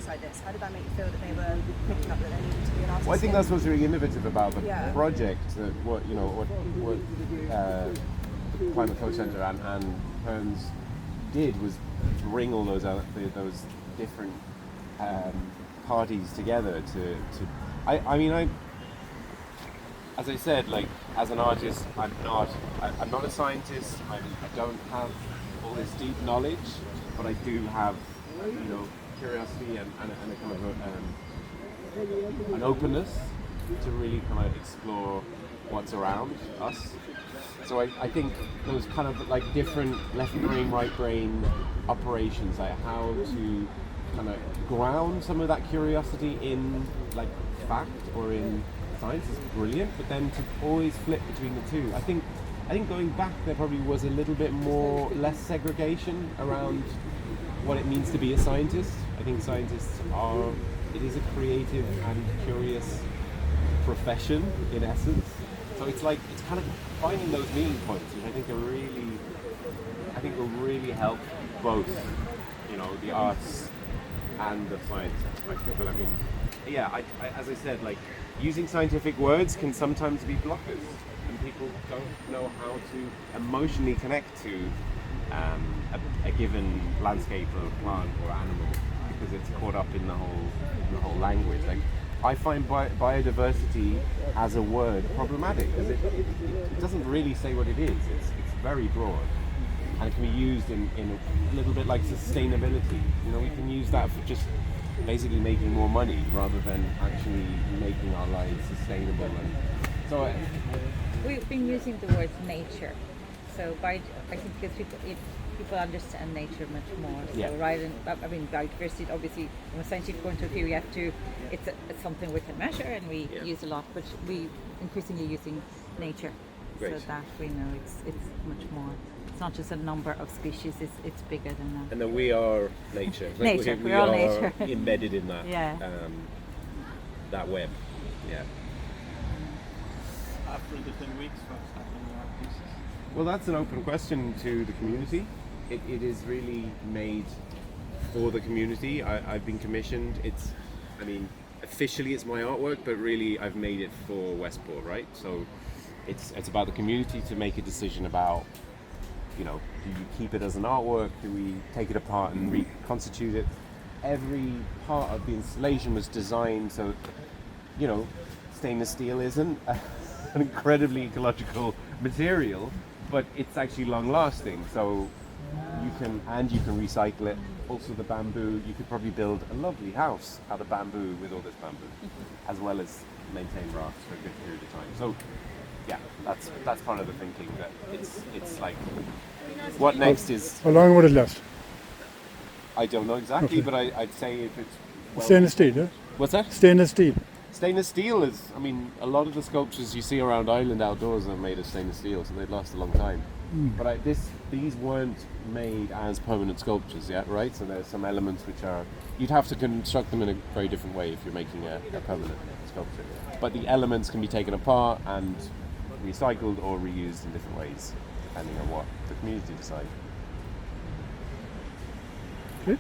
alongside this? How did that make you feel that they were picking up that they needed to be an artist? Well, I think that's what's really innovative about the Yeah. project. What Climate Coach Centre and Hearns did was bring all those different parties together to. As I said, like as an artist, I'm not a scientist. I don't have all this deep knowledge, but I do have, curiosity and a kind of an openness to really kind of explore what's around us. So I think those kind of like different left brain, right brain operations, like how to kind of ground some of that curiosity in like fact or in science is brilliant, but then to always flip between the two. I think going back there probably was a little bit less segregation around what it means to be a scientist. I think scientists it is a creative and curious profession in essence. So it's kind of finding those meeting points, which I think will really help both, the arts and the science perspective. But I mean, yeah, as I said, like using scientific words can sometimes be blockers, and people don't know how to emotionally connect to a given landscape or plant or animal because it's caught up in the whole language. Like I find biodiversity as a word problematic because it doesn't really say what it is. It's very broad, and it can be used in a little bit like sustainability. We can use that for just basically making more money rather than actually making our lives sustainable. And so we've been using the word nature. So I think because people understand nature much more. So yeah. rather than, biodiversity, obviously, from a scientific point of view, it's something we can measure and we use a lot, but we increasingly using nature. Great. So that we know it's much more. It's not just a number of species, it's bigger than that. And then we are nature. Nature, we we're all are nature. embedded in that, that web. Yeah. After the 10 weeks, what's happening in our pieces? Well, that's an open question to the community. It is really made for the community. I've been commissioned. Officially it's my artwork, but really I've made it for Westport, right? So it's about the community to make a decision about, do you keep it as an artwork? Do we take it apart and reconstitute it? Every part of the installation was designed so, stainless steel isn't an incredibly ecological material, but it's actually long lasting. So you can recycle it. Also the bamboo, you could probably build a lovely house out of bamboo with all this bamboo, as well as maintain rafts for a good period of time. So yeah, that's part of the thinking, that it's like what next is. How long would it last? I don't know exactly, Okay. but I'd say if it's Stainless steel, yeah? What's that? Stainless steel. Stainless steel is, a lot of the sculptures you see around Ireland outdoors are made of stainless steel, so they'd last a long time. But these weren't made as permanent sculptures yet, right? So there's some elements which you'd have to construct them in a very different way if you're making a permanent sculpture. But the elements can be taken apart and recycled or reused in different ways, depending on what the community decide. Okay.